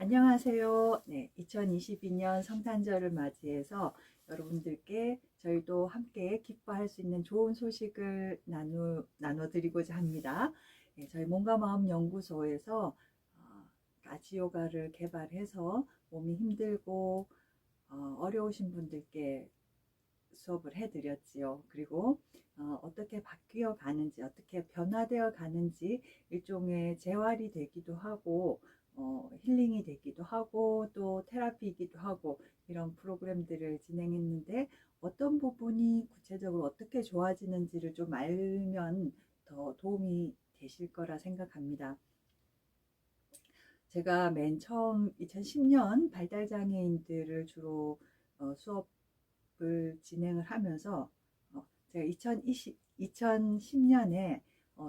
안녕하세요. 네, 2022년 성탄절을 맞이해서 여러분들께 저희도 함께 기뻐할 수 있는 좋은 소식을 나눠드리고자 합니다. 네, 저희 몸과 마음 연구소에서 라지요가를 개발해서 몸이 힘들고 어려우신 분들께 수업을 해드렸지요. 그리고 어떻게 바뀌어 가는지, 어떻게 변화되어 가는지 일종의 재활이 되기도 하고 힐링이 되기도 하고 또 테라피이기도 하고 이런 프로그램들을 진행했는데 어떤 부분이 구체적으로 어떻게 좋아지는지를 좀 알면 더 도움이 되실 거라 생각합니다. 제가 맨 처음 2010년 발달장애인들을 주로 수업을 진행을 하면서 제가 2010년에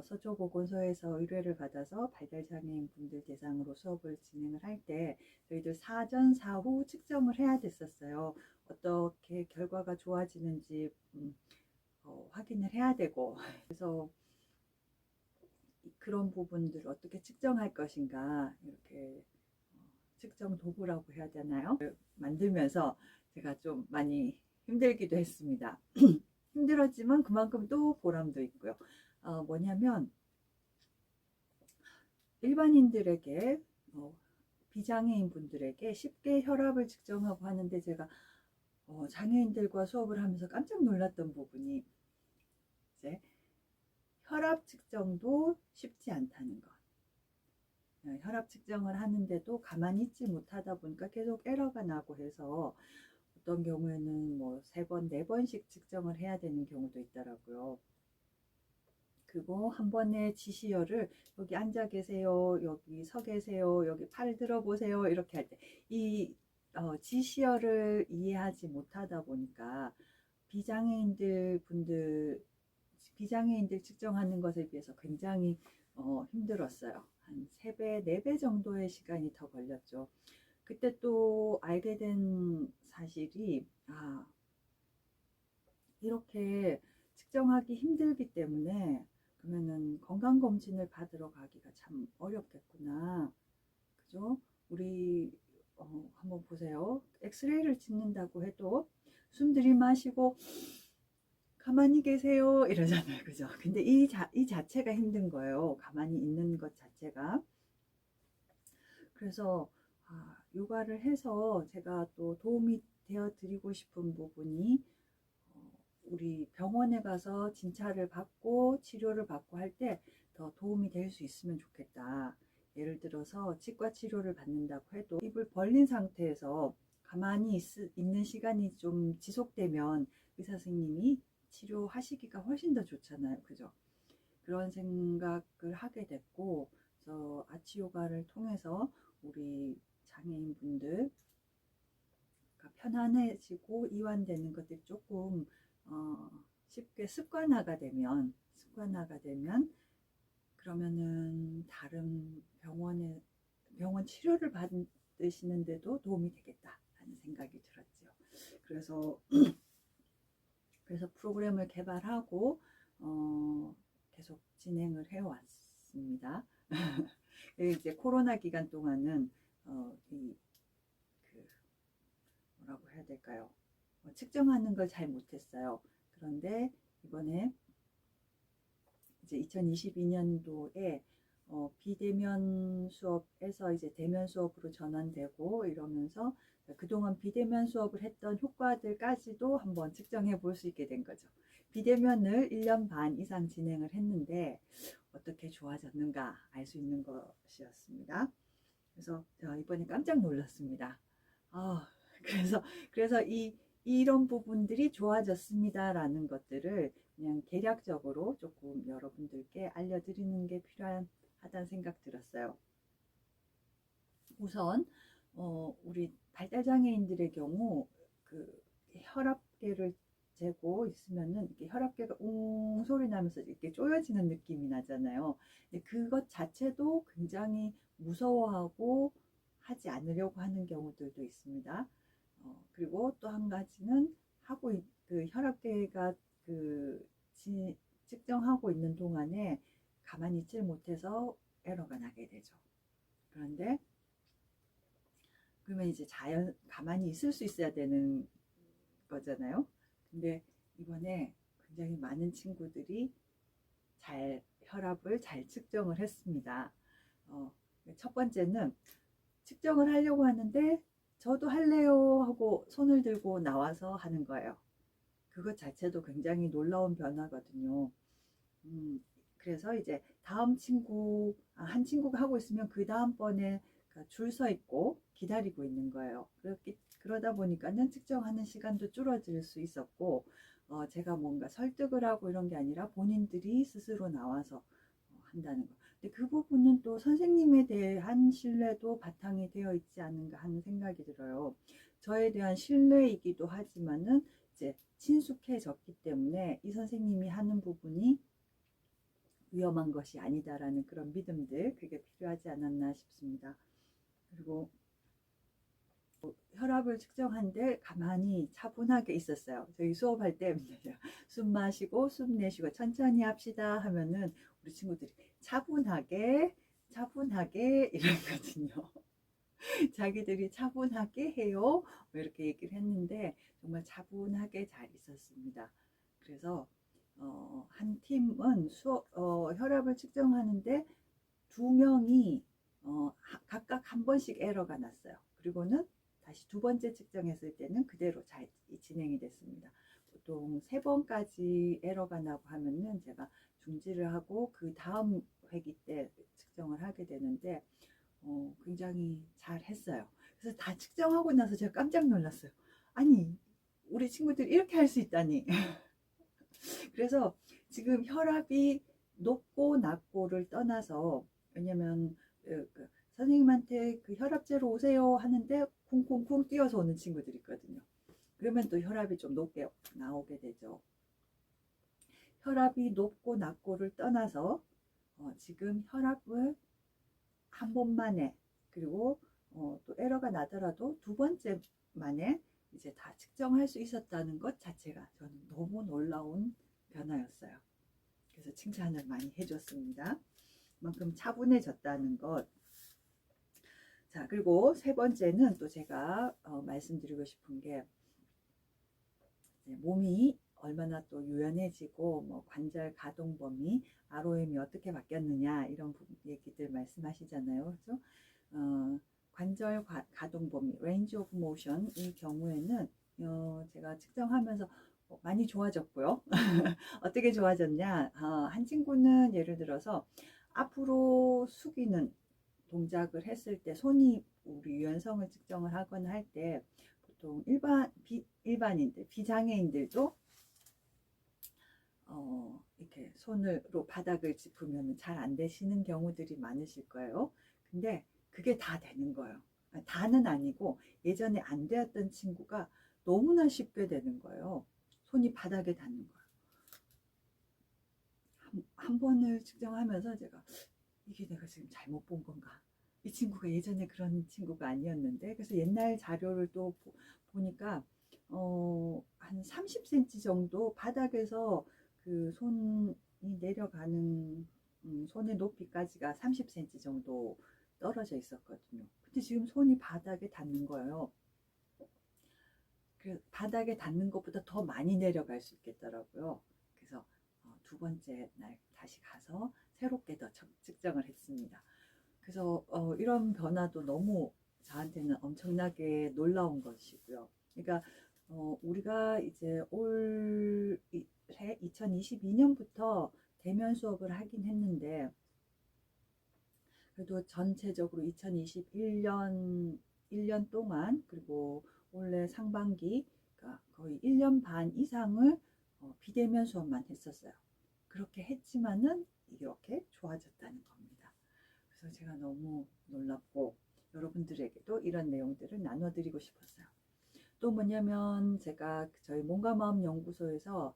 서초보건소에서 의뢰를 받아서 발달장애인 분들 대상으로 수업을 진행을 할 때 저희들 사전 사후 측정을 해야 됐었어요. 어떻게 결과가 좋아지는지 확인을 해야 되고 그래서 그런 부분들을 어떻게 측정할 것인가 이렇게 측정 도구라고 해야 되나요? 만들면서 제가 좀 많이 힘들기도 했습니다. 힘들었지만 그만큼 또 보람도 있고요. 뭐냐면 일반인들에게 비장애인 분들에게 쉽게 혈압을 측정하고 하는데 제가 장애인들과 수업을 하면서 깜짝 놀랐던 부분이 이제 혈압 측정도 쉽지 않다는 것. 혈압 측정을 하는데도 가만히 있지 못하다 보니까 계속 에러가 나고 해서 어떤 경우에는 뭐 3번, 4번씩 측정을 해야 되는 경우도 있더라고요. 그리고 한 번에 지시어를 여기 앉아 계세요, 여기 서 계세요, 여기 팔 들어보세요 이렇게 할 때 이 지시어를 이해하지 못하다 보니까 비장애인들 측정하는 것에 비해서 굉장히 힘들었어요. 한 3배, 4배 정도의 시간이 더 걸렸죠. 그때 또 알게 된 사실이 이렇게 측정하기 힘들기 때문에 그러면은 건강검진을 받으러 가기가 참 어렵겠구나. 그죠? 우리 한번 보세요. 엑스레이를 찍는다고 해도 숨 들이마시고 가만히 계세요 이러잖아요. 그죠? 근데 이 자체가 힘든 거예요. 가만히 있는 것 자체가. 그래서 요가를 해서 제가 또 도움이 되어 드리고 싶은 부분이 우리 병원에 가서 진찰을 받고 치료를 받고 할 때 더 도움이 될 수 있으면 좋겠다. 예를 들어서 치과 치료를 받는다고 해도 입을 벌린 상태에서 가만히 있는 시간이 좀 지속되면 의사 선생님이 치료하시기가 훨씬 더 좋잖아요. 그죠? 그런 생각을 하게 됐고, 그래서 아치요가를 통해서 우리 장애인분들 편안해지고 이완되는 것들이 조금 쉽게 습관화가 되면 그러면은 다른 병원 치료를 받으시는데도 도움이 되겠다라는 생각이 들었죠. 그래서 프로그램을 개발하고 계속 진행을 해왔습니다. 이제 코로나 기간 동안은 뭐라고 해야 될까요? 측정하는 걸 잘 못했어요. 그런데 이번에 이제 2022년도에 비대면 수업에서 이제 대면 수업으로 전환되고 이러면서 그동안 비대면 수업을 했던 효과들까지도 한번 측정해 볼 수 있게 된 거죠. 비대면을 1년 반 이상 진행을 했는데 어떻게 좋아졌는가 알 수 있는 것이었습니다. 그래서 이번에 깜짝 놀랐습니다. 그래서 이런 부분들이 좋아졌습니다라는 것들을 그냥 개략적으로 조금 여러분들께 알려드리는 게 필요하다는 생각 들었어요. 우선 우리 발달장애인들의 경우 그 혈압계를 재고 있으면은 이렇게 혈압계가 웅 소리 나면서 이렇게 쪼여지는 느낌이 나잖아요. 근데 그것 자체도 굉장히 무서워하고 하지 않으려고 하는 경우들도 있습니다. 그리고 또 한 가지는 그 혈압계가 측정하고 있는 동안에 가만히 있질 못해서 에러가 나게 되죠. 그런데 그러면 이제 가만히 있을 수 있어야 되는 거잖아요. 근데 이번에 굉장히 많은 친구들이 혈압을 잘 측정을 했습니다. 첫 번째는 측정을 하려고 하는데 저도 할래요 하고 손을 들고 나와서 하는 거예요. 그것 자체도 굉장히 놀라운 변화거든요. 그래서 이제 다음 한 친구가 하고 있으면 그 다음번에 줄 서 있고 기다리고 있는 거예요. 그러다 보니까는 측정하는 시간도 줄어들 수 있었고, 제가 뭔가 설득을 하고 이런 게 아니라 본인들이 스스로 나와서 한다는 거. 근데 그 부분은 또 선생님에 대한 신뢰도 바탕이 되어 있지 않은가 하는 생각이 들어요. 저에 대한 신뢰이기도 하지만은 이제 친숙해졌기 때문에 이 선생님이 하는 부분이 위험한 것이 아니다라는 그런 믿음들, 그게 필요하지 않았나 싶습니다. 그리고 혈압을 측정한데 가만히 차분하게 있었어요. 저희 수업할 때 숨 마시고 숨 내쉬고 천천히 합시다 하면은 우리 친구들이 차분하게 이러거든요. 자기들이 차분하게 해요. 뭐 이렇게 얘기를 했는데 정말 차분하게 잘 있었습니다. 그래서 한 팀은 혈압을 측정하는데 2명이 각각 한 번씩 에러가 났어요. 그리고는 다시 두 번째 측정했을 때는 그대로 잘 진행이 됐습니다. 보통 3번까지 에러가 나고 하면은 제가 중지를 하고 그 다음 회기 때 측정을 하게 되는데 굉장히 잘 했어요. 그래서 다 측정하고 나서 제가 깜짝 놀랐어요. 아니, 우리 친구들이 이렇게 할 수 있다니. 그래서 지금 혈압이 높고 낮고를 떠나서, 왜냐면 선생님한테 그 혈압제로 오세요 하는데 쿵쿵쿵 뛰어서 오는 친구들이 있거든요. 그러면 또 혈압이 좀 높게 나오게 되죠. 혈압이 높고 낮고를 떠나서 지금 혈압을 한 번만에, 그리고 또 에러가 나더라도 두 번째 만에 이제 다 측정할 수 있었다는 것 자체가 저는 너무 놀라운 변화였어요. 그래서 칭찬을 많이 해줬습니다. 그만큼 차분해졌다는 것. 자, 그리고 세 번째는 또 제가 말씀드리고 싶은 게, 몸이 얼마나 또 유연해지고 뭐 관절 가동 범위, ROM이 어떻게 바뀌었느냐 이런 얘기들 말씀하시잖아요. 그렇죠? 관절 가동 범위, range of motion 이 경우에는 제가 측정하면서 많이 좋아졌고요. 어떻게 좋아졌냐? 한 친구는 예를 들어서 앞으로 숙이는 동작을 했을 때 손이 우리 유연성을 측정을 하거나 할 때 보통 일반인들, 비장애인들도 이렇게 손으로 바닥을 짚으면 잘 안 되시는 경우들이 많으실 거예요. 근데 그게 다 되는 거예요. 다는 아니고 예전에 안 되었던 친구가 너무나 쉽게 되는 거예요. 손이 바닥에 닿는 거예요. 한 번을 측정하면서 제가 이게 내가 지금 잘못 본 건가? 이 친구가 예전에 그런 친구가 아니었는데, 그래서 옛날 자료를 또 보니까 한 30cm 정도 바닥에서 그 손이 내려가는 손의 높이까지가 30cm 정도 떨어져 있었거든요. 근데 지금 손이 바닥에 닿는 거예요. 그 바닥에 닿는 것보다 더 많이 내려갈 수 있겠더라고요. 그래서 두 번째 날 다시 가서 새롭게 더 측정을 했습니다. 그래서 이런 변화도 너무 저한테는 엄청나게 놀라운 것이고요. 그러니까 우리가 이제 올해 2022년부터 대면 수업을 하긴 했는데, 그래도 전체적으로 2021년 1년 동안, 그리고 올해 상반기 그러니까 거의 1년 반 이상을 비대면 수업만 했었어요. 그렇게 했지만은 이렇게 좋아졌다는 겁니다. 그래서 제가 너무 놀랍고 여러분들에게도 이런 내용들을 나눠드리고 싶었어요. 또 뭐냐면 제가 저희 몸과 마음 연구소에서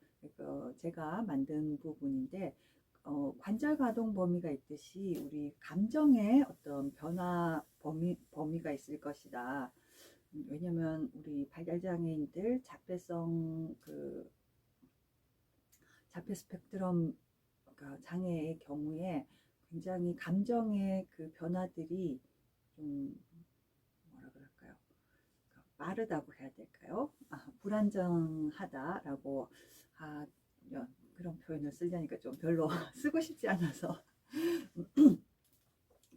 제가 만든 부분인데, 관절 가동 범위가 있듯이 우리 감정의 어떤 변화 범위가 있을 것이다. 왜냐면 우리 발달장애인들 자폐 스펙트럼 장애의 경우에 굉장히 감정의 그 변화들이 좀 뭐라 그럴까요? 빠르다고 해야 될까요? 불안정하다라고 그런 표현을 쓰려니까 좀 별로 쓰고 싶지 않아서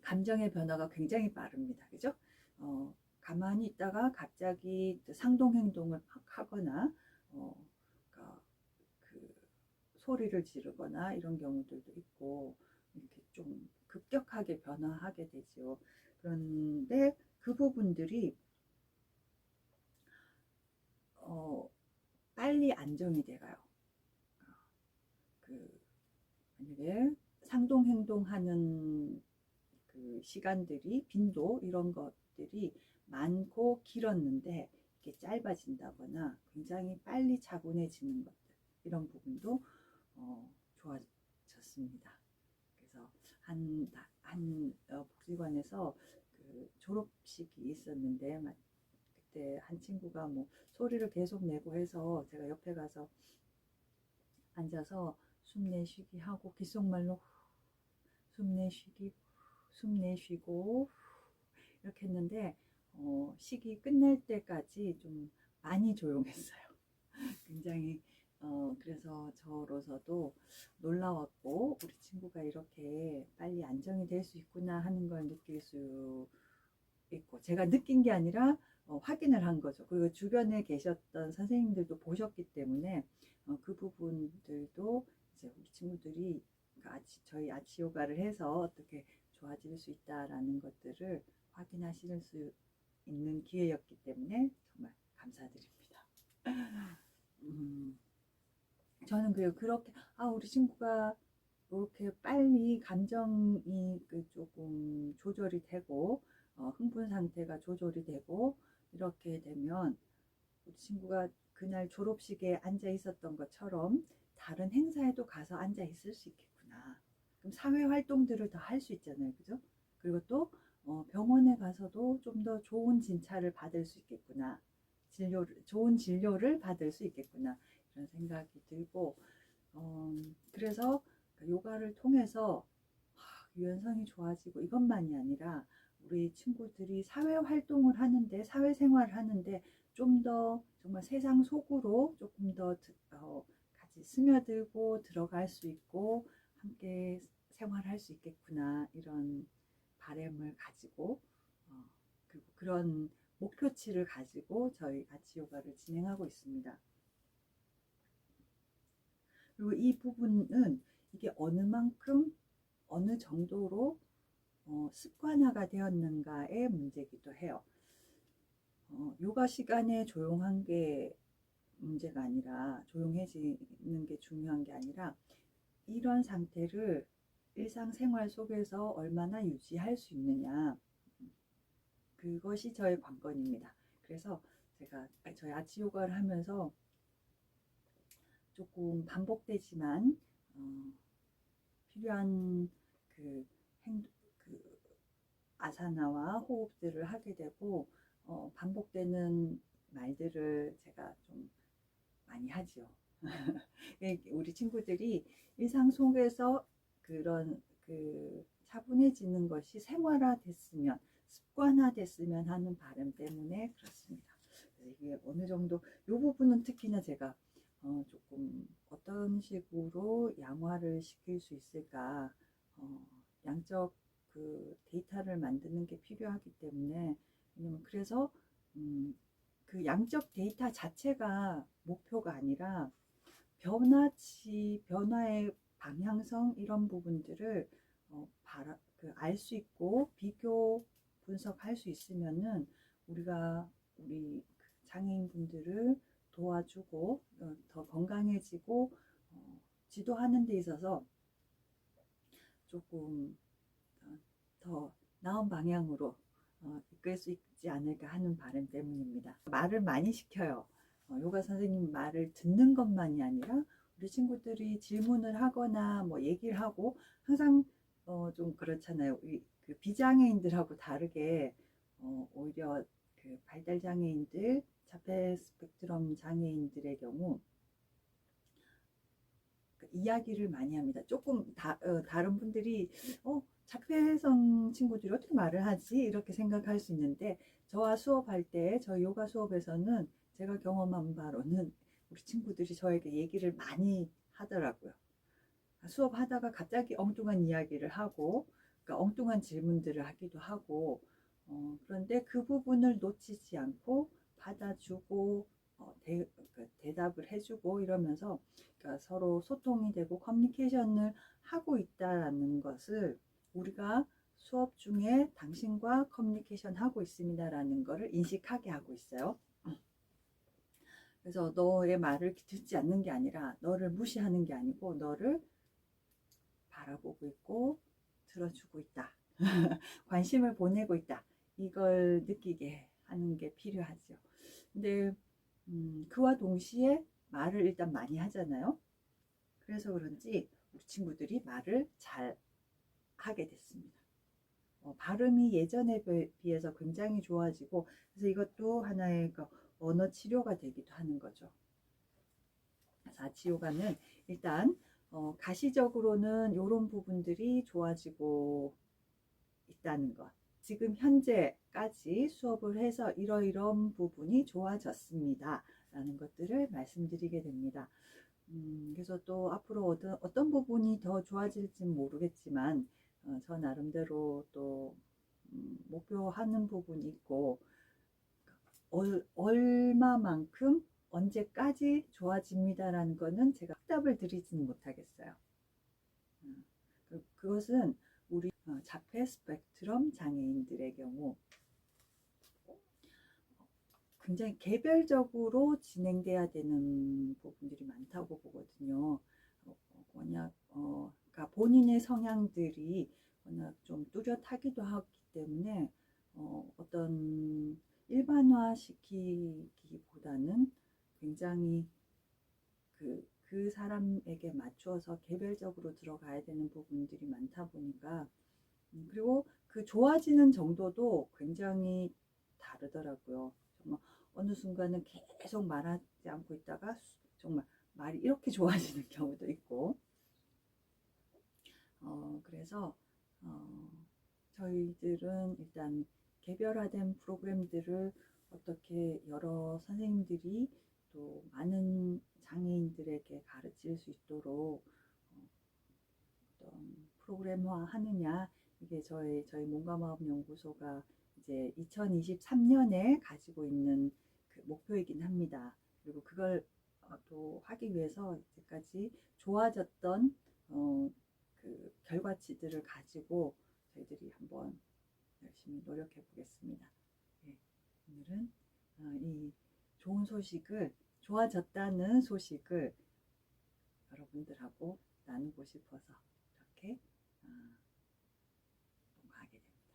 감정의 변화가 굉장히 빠릅니다. 그죠? 가만히 있다가 갑자기 상동 행동을 막 하거나 그러니까 그 소리를 지르거나 이런 경우들도 있고 이렇게 좀 급격하게 변화하게 되죠. 그런데 그 부분들이 빨리 안정이 돼가요. 그 만약에 상동 행동하는 그 시간들이 빈도 이런 것들이 많고 길었는데 이게 짧아진다거나 굉장히 빨리 차분해지는 것들 이런 부분도 좋아졌습니다. 그래서 한 복지관에서 그 졸업식이 있었는데 그때 한 친구가 뭐 소리를 계속 내고 해서 제가 옆에 가서 앉아서 숨 내쉬기 하고 귓속말로 숨 내쉬기 숨 내쉬고 이렇게 했는데 식이 끝날 때까지 좀 많이 조용했어요. 굉장히 그래서 저로서도 놀라웠고 우리 친구가 이렇게 빨리 안정이 될 수 있구나 하는 걸 느낄 수 있고 제가 느낀 게 아니라 확인을 한 거죠. 그리고 주변에 계셨던 선생님들도 보셨기 때문에 그 부분들도 이제 우리 친구들이 저희 아치 요가를 해서 어떻게 좋아질 수 있다라는 것들을 확인하실 수 있는 기회였기 때문에 정말 감사드립니다. 저는 그렇게 우리 친구가 이렇게 빨리 감정이 조금 조절이 되고 흥분 상태가 조절이 되고 이렇게 되면 우리 친구가 그날 졸업식에 앉아 있었던 것처럼 다른 행사에도 가서 앉아 있을 수 있겠구나. 그럼 사회 활동들을 더 할 수 있잖아요. 그죠? 그리고 또 병원에 가서도 좀 더 좋은 진찰을 받을 수 있겠구나. 좋은 진료를 받을 수 있겠구나. 이런 생각이 들고 그래서 요가를 통해서 유연성이 좋아지고 이것만이 아니라 우리 친구들이 사회 활동을 하는데 사회생활을 하는데 좀 더 정말 세상 속으로 조금 더 같이 스며들고 들어갈 수 있고 함께 생활할 수 있겠구나 이런 바람을 가지고 그리고 그런 목표치를 가지고 저희 아치 요가를 진행하고 있습니다. 그리고 이 부분은 이게 어느 만큼 어느 정도로 습관화가 되었는가의 문제이기도 해요. 요가 시간에 조용한 게 문제가 아니라 조용해지는 게 중요한 게 아니라 이런 상태를 일상생활 속에서 얼마나 유지할 수 있느냐 그것이 저의 관건입니다. 그래서 제가 저희 아치 요가를 하면서 조금 반복되지만 필요한 그 아사나와 호흡들을 하게 되고 반복되는 말들을 제가 좀 많이 하죠. 우리 친구들이 일상 속에서 그런 차분해지는 것이 생활화됐으면 습관화됐으면 하는 바람 때문에 그렇습니다. 이게 어느 정도 이 부분은 특히나 제가 조금 어떤 식으로 양화를 시킬 수 있을까 양적 데이터를 만드는 게 필요하기 때문에 왜냐면 그래서 그 양적 데이터 자체가 목표가 아니라 변화의 방향성 이런 부분들을 알 수 있고 비교 분석할 수 있으면은 우리 장애인분들을 도와주고 더 건강해지고 지도하는 데 있어서 조금 더 나은 방향으로 이끌 수 있지 않을까 하는 바람 때문입니다. 말을 많이 시켜요. 요가 선생님 말을 듣는 것만이 아니라 우리 친구들이 질문을 하거나 뭐 얘기를 하고 항상 좀 그렇잖아요. 그 비장애인들하고 다르게 오히려 그 발달 장애인들, 자폐 스펙트럼 장애인들의 경우 이야기를 많이 합니다. 조금 다른 분들이 자폐성 친구들이 어떻게 말을 하지? 이렇게 생각할 수 있는데, 저와 수업할 때, 저희 요가 수업에서는 제가 경험한 바로는 우리 친구들이 저에게 얘기를 많이 하더라고요. 수업하다가 갑자기 엉뚱한 이야기를 하고, 그러니까 엉뚱한 질문들을 하기도 하고, 그런데 그 부분을 놓치지 않고 받아주고, 대답을 해주고 이러면서, 그러니까 서로 소통이 되고 커뮤니케이션을 하고 있다는 것을 우리가 수업 중에 당신과 커뮤니케이션 하고 있습니다라는 것을 인식하게 하고 있어요. 그래서 너의 말을 듣지 않는 게 아니라 너를 무시하는 게 아니고 너를 바라보고 있고 들어주고 있다. 관심을 보내고 있다. 이걸 느끼게 하는 게 필요하죠. 근데 그와 동시에 말을 일단 많이 하잖아요. 그래서 그런지 우리 친구들이 말을 잘 하게 됐습니다. 발음이 예전에 비해서 굉장히 좋아지고, 그래서 이것도 하나의 그 언어 치료가 되기도 하는 거죠. 자치요가는 일단 가시적으로는 이런 부분들이 좋아지고 있다는 것. 지금 현재까지 수업을 해서 이러이러한 부분이 좋아졌습니다. 라는 것들을 말씀드리게 됩니다. 그래서 또 앞으로 어떤 부분이 더 좋아질지는 모르겠지만, 저 나름대로 또 목표하는 부분이 있고, 얼마만큼 언제까지 좋아집니다라는 거는 제가 확답을 드리지는 못하겠어요. 그것은 우리 자폐 스펙트럼 장애인들의 경우 굉장히 개별적으로 진행돼야 되는 부분들이 많다고 보거든요. 워낙 그러니까 본인의 성향들이 워낙 좀 뚜렷하기도 하기 때문에 어떤 일반화 시키기보다는 굉장히 그 사람에게 맞춰서 개별적으로 들어가야 되는 부분들이 많다 보니까 그리고 그 좋아지는 정도도 굉장히 다르더라고요. 정말 어느 순간은 계속 말하지 않고 있다가 정말 말이 이렇게 좋아지는 경우도 있고 그래서 저희들은 일단 개별화된 프로그램들을 어떻게 여러 선생님들이 또 많은 장애인들에게 가르칠 수 있도록 어떤 프로그램화 하느냐, 이게 저희 몸과 마음 연구소가 이제 2023년에 가지고 있는 그 목표이긴 합니다. 그리고 그걸 또 하기 위해서 이제까지 좋아졌던 그 결과치들을 가지고 저희들이 한번 열심히 노력해 보겠습니다. 네, 오늘은 이 좋은 소식을, 좋아졌다는 소식을 여러분들하고 나누고 싶어서 이렇게 녹화하게 됩니다.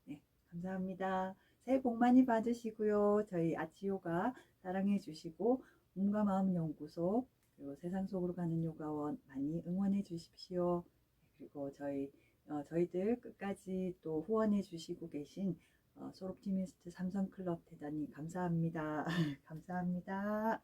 네, 감사합니다. 새해 복 많이 받으시고요. 저희 아치요가 사랑해 주시고 몸과 마음 연구소 그리고 세상 속으로 가는 요가원 많이 응원해 주십시오. 그리고 저희들 끝까지 또 후원해 주시고 계신 솔옵티미스트 삼성클럽 대단히 감사합니다. 감사합니다.